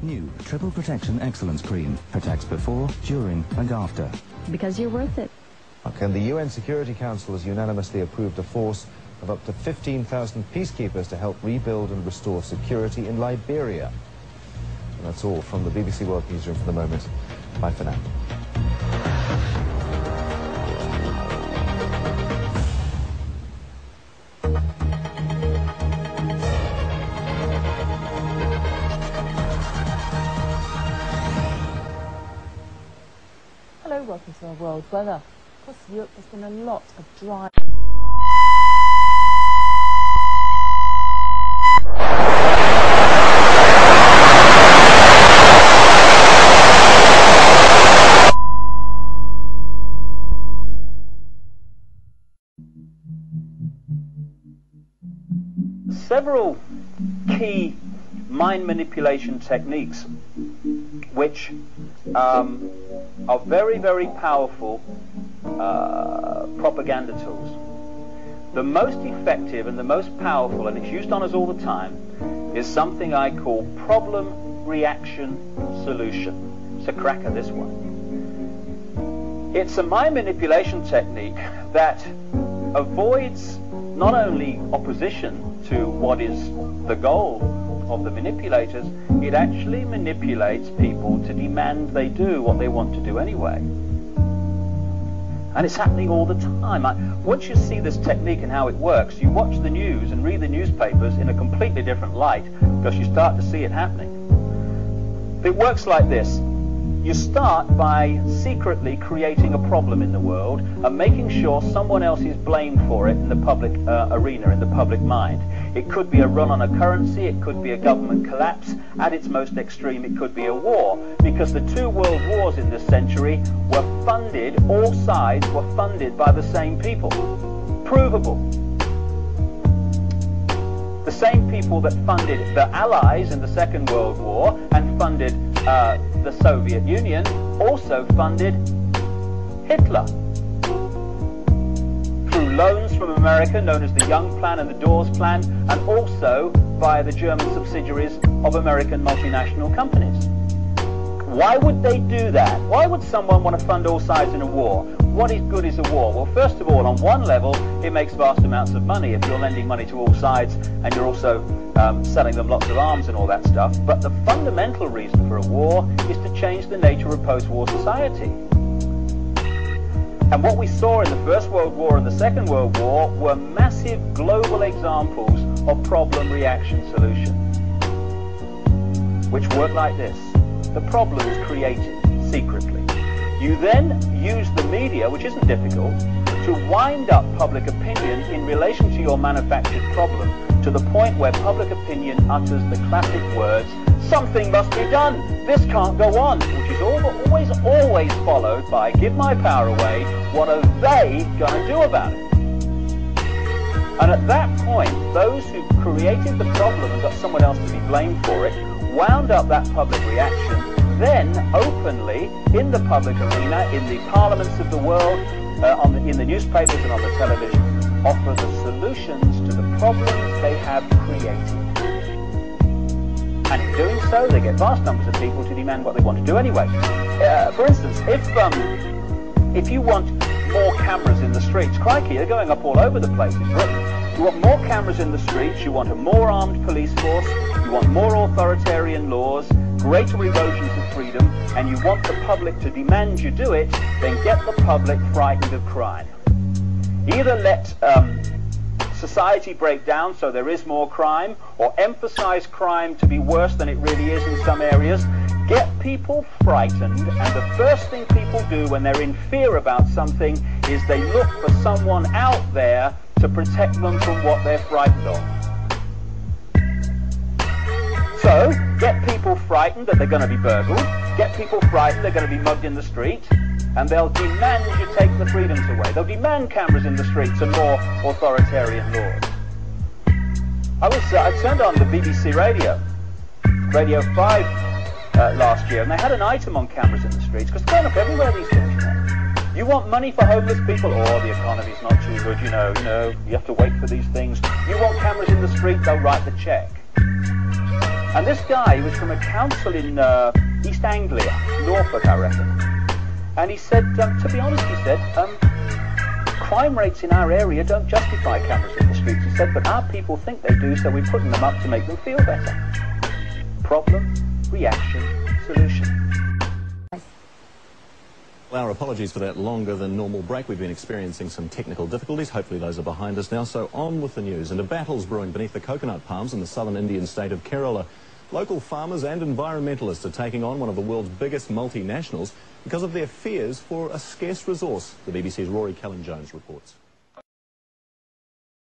New Triple Protection Excellence Cream protects before, during and after. Because you're worth it. Okay, and the UN Security Council has unanimously approved a force of up to 15,000 peacekeepers to help rebuild and restore security in Liberia. And that's all from the BBC World Newsroom for the moment. Bye for now. Hello, welcome to our world weather. Across Europe there's been a lot of dry... Several key mind manipulation techniques which are very, very powerful propaganda tools. The most effective and the most powerful, and it's used on us all the time, is something I call problem, reaction, solution. It's a cracker, this one. It's a mind manipulation technique that avoids not only opposition to what is the goal of the manipulators, it actually manipulates people to demand they do what they want to do anyway. And it's happening all the time. Once you see this technique and how it works, you watch the news and read the newspapers in a completely different light because you start to see it happening. It works like this. You start by secretly creating a problem in the world and making sure someone else is blamed for it in the public arena, in the public mind. It could be a run on a currency, it could be a government collapse. At its most extreme, it could be a war, because the two world wars in this century were funded, all sides were funded by the same people. Provable. The same people that funded the Allies in the Second World War and funded the Soviet Union also funded Hitler through loans from America known as the Young Plan and the Dawes Plan, and also via the German subsidiaries of American multinational companies. Why would they do that? Why would someone want to fund all sides in a war? What is good is a war? Well, first of all, on one level, it makes vast amounts of money if you're lending money to all sides and you're also selling them lots of arms and all that stuff. But the fundamental reason for a war is to change the nature of post-war society. And what we saw in the First World War and the Second World War were massive global examples of problem, reaction, solution, which work like this. The problem is created secretly. You then use the media, which isn't difficult, to wind up public opinion in relation to your manufactured problem to the point where public opinion utters the classic words, "Something must be done, this can't go on," which is always followed by, "Give my power away, what are they going to do about it?" And at that point, those who created the problem and got someone else to be blamed for it, wound up that public reaction, then openly, in the public arena, in the parliaments of the world, in the newspapers and on the television, offer the solutions to the problems they have created. And in doing so, they get vast numbers of people to demand what they want to do anyway. For instance, if you want more cameras in the streets, crikey, they're going up all over the place in Britain. You want more cameras in the streets, you want a more armed police force, you want more authoritarian laws, greater erosions of freedom, and you want the public to demand you do it, then get the public frightened of crime. Either let society break down so there is more crime, or emphasize crime to be worse than it really is in some areas. Get people frightened, and the first thing people do when they're in fear about something is they look for someone out there to protect them from what they're frightened of. So, get people frightened that they're going to be burgled, get people frightened they're going to be mugged in the street, and they'll demand you take the freedoms away. They'll demand cameras in the streets and more authoritarian laws. I turned on the BBC Radio 5 last year, and they had an item on cameras in the streets, because they're going up everywhere these days, you know. You want money for homeless people? Oh, the economy's not too good, you know, you have to wait for these things. You want cameras in the street? They'll write the check. And this guy was from a council in East Anglia, Norfolk, I reckon. And he said, to be honest, he said, crime rates in our area don't justify cameras in the streets. He said, but our people think they do, so we're putting them up to make them feel better. Problem, reaction, solution. Well, our apologies for that longer than normal break. We've been experiencing some technical difficulties. Hopefully those are behind us now. So on with the news. And a battle's brewing beneath the coconut palms in the southern Indian state of Kerala. Local farmers and environmentalists are taking on one of the world's biggest multinationals because of their fears for a scarce resource. The BBC's Rory Cullen-Jones reports.